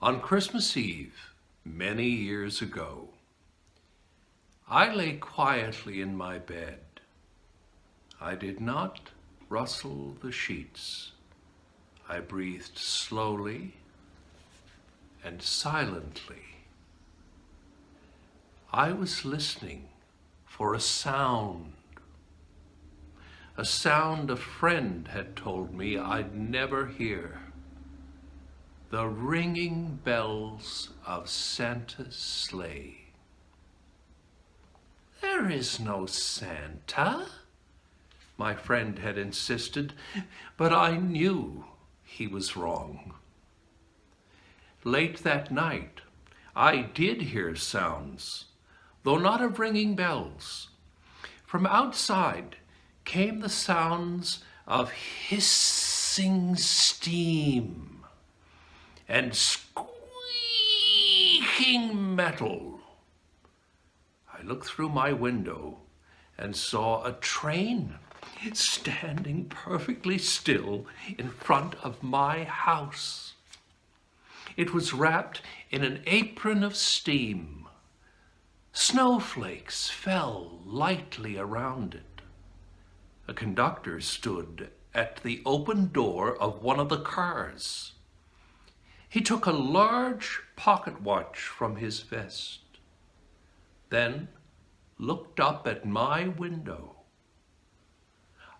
On Christmas Eve, many years ago, I lay quietly in my bed. I did not rustle the sheets. I breathed slowly and silently. I was listening for a sound a friend had told me I'd never hear. The ringing bells of Santa's sleigh. "There is no Santa," my friend had insisted, but I knew he was wrong. Late that night, I did hear sounds, though not of ringing bells. From outside came the sounds of hissing steam and squeaking metal. I looked through my window and saw a train standing perfectly still in front of my house. It was wrapped in an apron of steam. Snowflakes fell lightly around it. A conductor stood at the open door of one of the cars. He took a large pocket watch from his vest, then looked up at my window.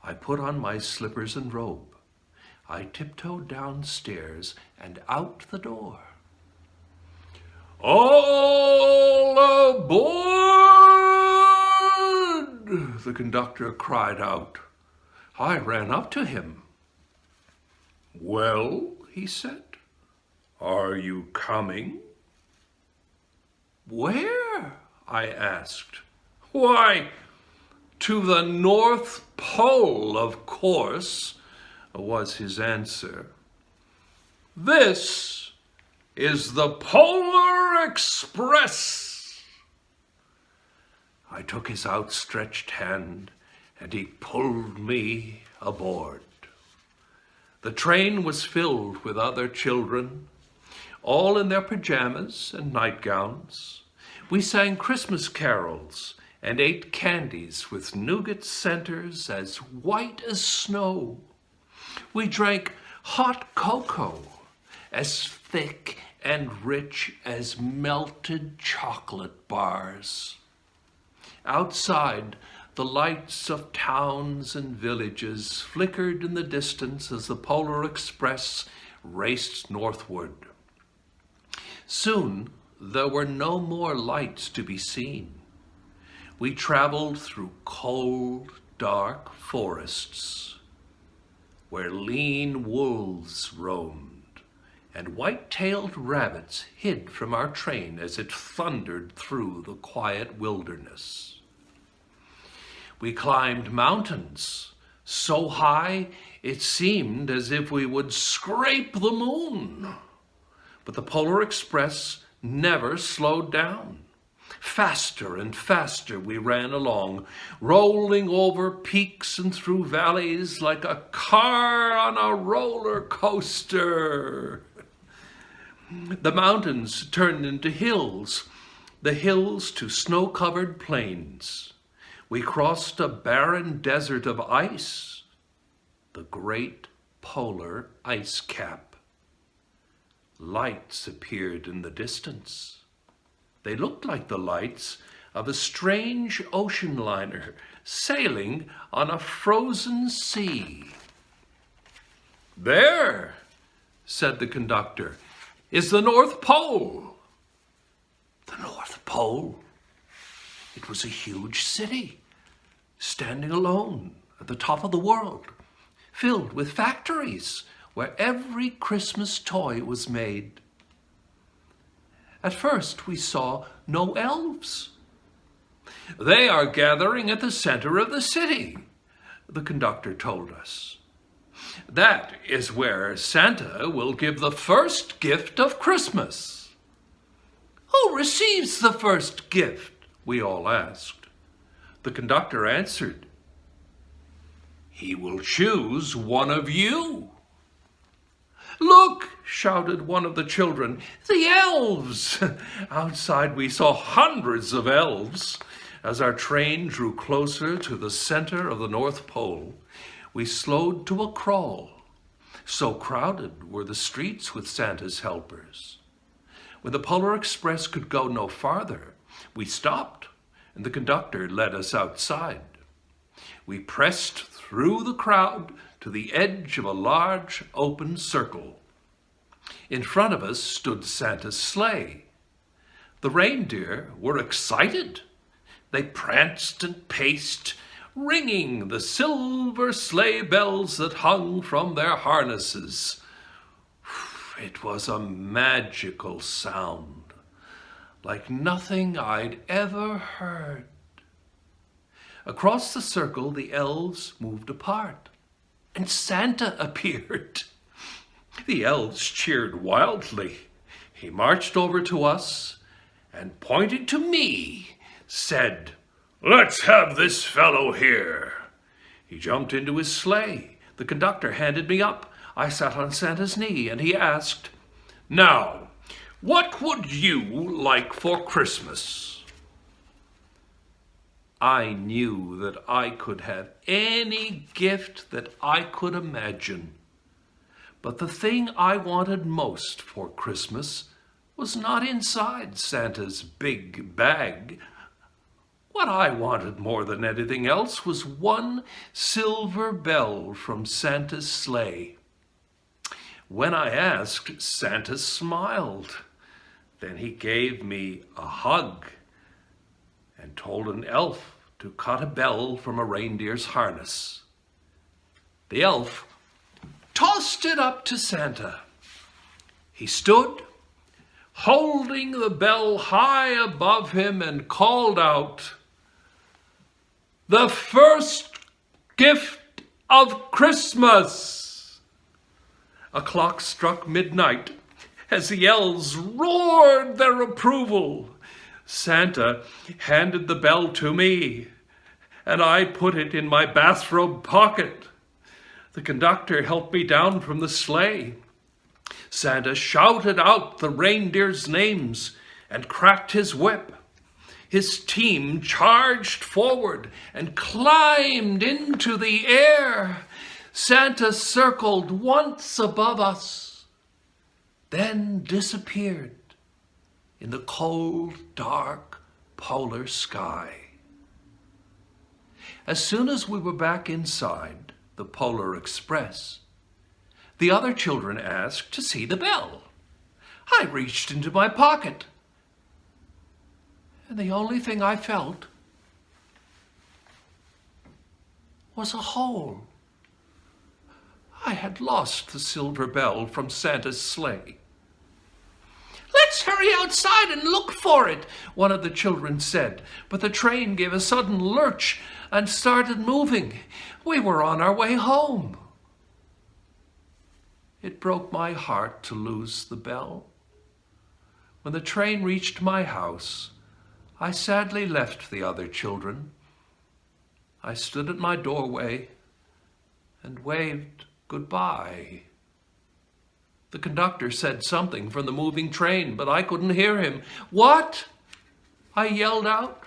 I put on my slippers and robe. I tiptoed downstairs and out the door. "All aboard!" the conductor cried out. I ran up to him. "Well," he said, "are you coming?" "Where?" I asked. "Why, to the North Pole, of course," was his answer. "This is the Polar Express." I took his outstretched hand and he pulled me aboard. The train was filled with other children, all in their pajamas and nightgowns. We sang Christmas carols and ate candies with nougat centers as white as snow. We drank hot cocoa as thick and rich as melted chocolate bars. Outside, the lights of towns and villages flickered in the distance as the Polar Express raced northward. Soon, there were no more lights to be seen. We traveled through cold, dark forests where lean wolves roamed and white-tailed rabbits hid from our train as it thundered through the quiet wilderness. We climbed mountains so high it seemed as if we would scrape the moon. But the Polar Express never slowed down. Faster and faster we ran along, rolling over peaks and through valleys like a car on a roller coaster. The mountains turned into hills, the hills to snow-covered plains. We crossed a barren desert of ice, the great polar ice cap. Lights appeared in the distance. They looked like the lights of a strange ocean liner sailing on a frozen sea. "There," said the conductor, "is the North Pole." The North Pole? It was a huge city, standing alone at the top of the world, filled with factories where every Christmas toy was made. At first, we saw no elves. "They are gathering at the center of the city," the conductor told us. "That is where Santa will give the first gift of Christmas." "Who receives the first gift?" we all asked. The conductor answered, "He will choose one of you." "Look!" shouted one of the children. "The elves!" Outside we saw hundreds of elves. As our train drew closer to the center of the North Pole, we slowed to a crawl. So crowded were the streets with Santa's helpers. When the Polar Express could go no farther, we stopped, and the conductor led us outside. We pressed through the crowd to the edge of a large open circle. In front of us stood Santa's sleigh. The reindeer were excited. They pranced and paced, ringing the silver sleigh bells that hung from their harnesses. It was a magical sound, like nothing I'd ever heard. Across the circle, the elves moved apart, and Santa appeared. The elves cheered wildly. He marched over to us and, pointing to me, said, "Let's have this fellow here." He jumped into his sleigh. The conductor handed me up. I sat on Santa's knee, and he asked, "Now, what would you like for Christmas?" I knew that I could have any gift that I could imagine. But the thing I wanted most for Christmas was not inside Santa's big bag. What I wanted more than anything else was one silver bell from Santa's sleigh. When I asked, Santa smiled. Then he gave me a hug and told an elf to cut a bell from a reindeer's harness. The elf tossed it up to Santa. He stood, holding the bell high above him, and called out, "The first gift of Christmas!" A clock struck midnight as the elves roared their approval. Santa handed the bell to me, and I put it in my bathrobe pocket. The conductor helped me down from the sleigh. Santa shouted out the reindeers' names and cracked his whip. His team charged forward and climbed into the air. Santa circled once above us, then disappeared in the cold, dark polar sky. As soon as we were back inside the Polar Express, the other children asked to see the bell. I reached into my pocket, and the only thing I felt was a hole. I had lost the silver bell from Santa's sleigh. "Let's hurry outside and look for it," one of the children said, but the train gave a sudden lurch and started moving. We were on our way home. It broke my heart to lose the bell. When the train reached my house, I sadly left the other children. I stood at my doorway and waved goodbye. The conductor said something from the moving train, but I couldn't hear him. "What?" I yelled out.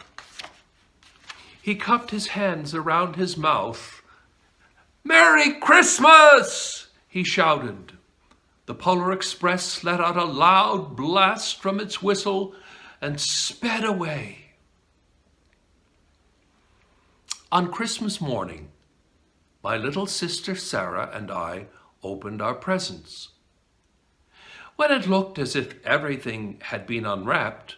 He cupped his hands around his mouth. "Merry Christmas!" he shouted. The Polar Express let out a loud blast from its whistle and sped away. On Christmas morning, my little sister Sarah and I opened our presents. When it looked as if everything had been unwrapped,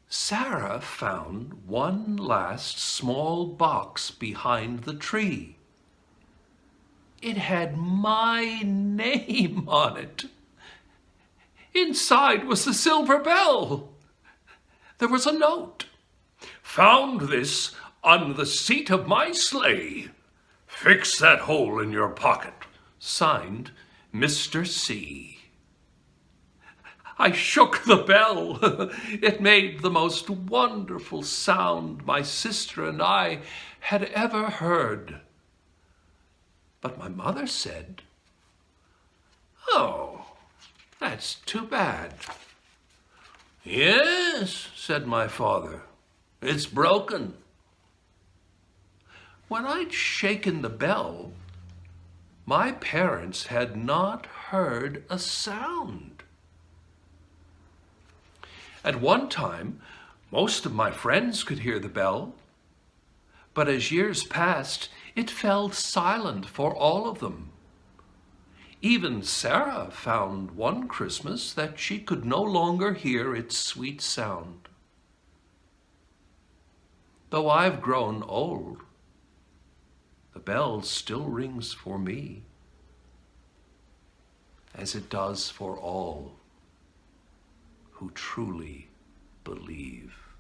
Sarah found one last small box behind the tree. It had my name on it. Inside was the silver bell. There was a note. "Found this on the seat of my sleigh. Fix that hole in your pocket. Signed, Mr. C." I shook the bell. It made the most wonderful sound my sister and I had ever heard. But my mother said, Oh, that's too bad. Yes, said my father, it's broken. When I'd shaken the bell, my parents had not heard a sound. At one time, most of my friends could hear the bell, but as years passed, it fell silent for all of them. Even Sarah found one Christmas that she could no longer hear its sweet sound. Though I've grown old, the bell still rings for me, as it does for all who truly believe.